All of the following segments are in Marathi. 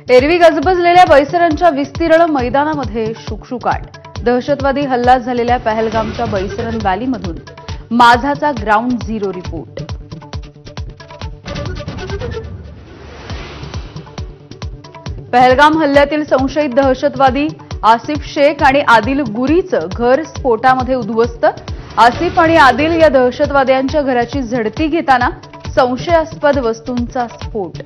एरवी गजबजलेल्या बैसरांच्या विस्तीर्ण मैदानामध्ये शुकशुकाट। दहशतवादी हल्ला झालेल्या पहलगामच्या बैसरन व्हॅलीमधून माझाचा ग्राउंड झिरो रिपोर्ट। पहलगाम हल्ल्यातील संशयित दहशतवादी आसिफ शेख आणि आदिल गुरीचं घर स्फोटामध्ये उद्ध्वस्त। आसिफ आणि आदिल या दहशतवाद्यांच्या घराची झडती घेताना संशयास्पद वस्तूंचा स्फोट।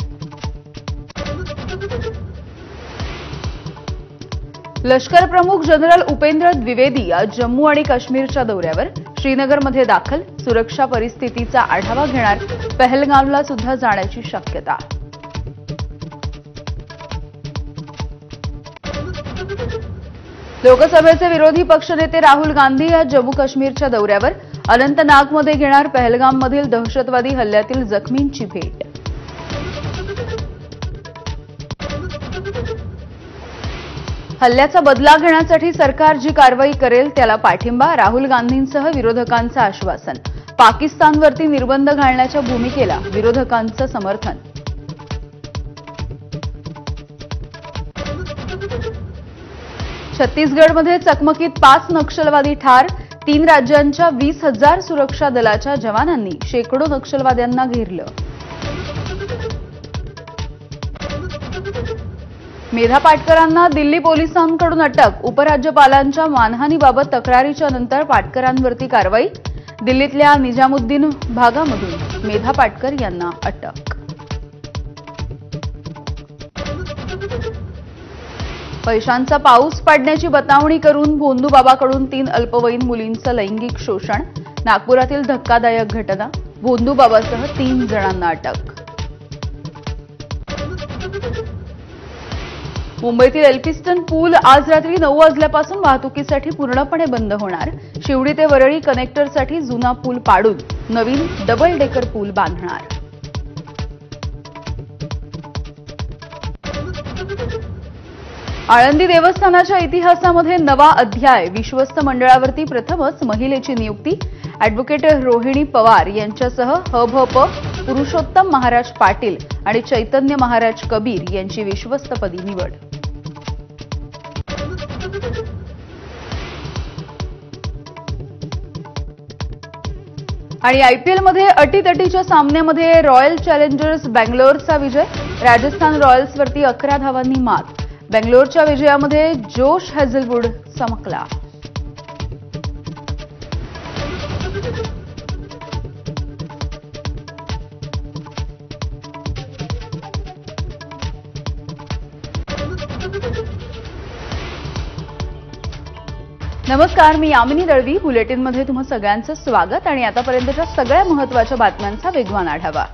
लष्कर प्रमुख जनरल उपेंद्र द्विवेदी आज जम्मू आणि काश्मीरच्या दौऱ्यावर। श्रीनगरमध्ये दाखल। सुरक्षा परिस्थितीचा आढावा घेणार। पहलगामला सुद्धा जाण्याची शक्यता। लोकसभेचे विरोधी पक्षनेते राहुल गांधी आज जम्मू काश्मीरच्या दौऱ्यावर। अनंतनागमध्ये घेणार पहलगाममधील दहशतवादी हल्ल्यातील जखमींची भेट। हल्ल्याचा बदला घेण्यासाठी सरकार जी कारवाई करेल त्याला पाठिंबा। राहुल गांधींसह विरोधकांचं आश्वासन। पाकिस्तानवरती निर्बंध घालण्याच्या भूमिकेला विरोधकांचं समर्थन। छत्तीसगडमध्ये चकमकीत 5 नक्षलवादी ठार। 3 राज्यांच्या 20,000 सुरक्षा दलाच्या जवानांनी शेकडो नक्षलवाद्यांना घेरलं। मेधा पाटकरांना दिल्ली पोलिसांकडून अटक। उपराज्यपालांच्या मानहानीबाबत तक्रारीच्या नंतर पाटकरांवरती कारवाई। दिल्लीतल्या निजामुद्दीन भागामधून मेधा पाटकर यांना अटक। पैशांचा पाऊस पाडण्याची बतावणी करून भोंदूबाबाकडून 3 अल्पवयीन मुलींचं लैंगिक शोषण। नागपुरातील धक्कादायक घटना। भोंदूबाबासह 3 जणांना अटक। मुंबईतील एल्फिस्टन पूल आज रात्री 9 वाजल्यापासून वाहतुकीसाठी पूर्णपणे बंद होणार। शिवडी ते वरळी कनेक्टरसाठी जुना पूल पाडून नवीन डबल डेकर पूल बांधणार। आळंदी देवस्थानाच्या इतिहासामध्ये नवा अध्याय। विश्वस्त मंडळावरती प्रथमच महिलेची नियुक्ती। अॅडव्होकेट रोहिणी पवार यांच्यासह हभप पुरुषोत्तम महाराज पाटील आणि चैतन्य महाराज कबीर यांची विश्वस्तपदी निवड। आणि आयपीएलमध्ये अटीतटीच्या सामन्यामध्ये रॉयल चॅलेंजर्स बंगलोरचा विजय। राजस्थान रॉयल्सवरती 11 धावांनी मात। बंगलोरच्या विजयामध्ये जोश हॅझलवूड चमकला। नमस्कार, मी यामिनी दळवी। बुलेटिनमध्ये तुम्हा सगळ्यांचं स्वागत आणि आतापर्यंतच्या सगळ्या महत्त्वाच्या बातम्यांचा वेगवान आढावा।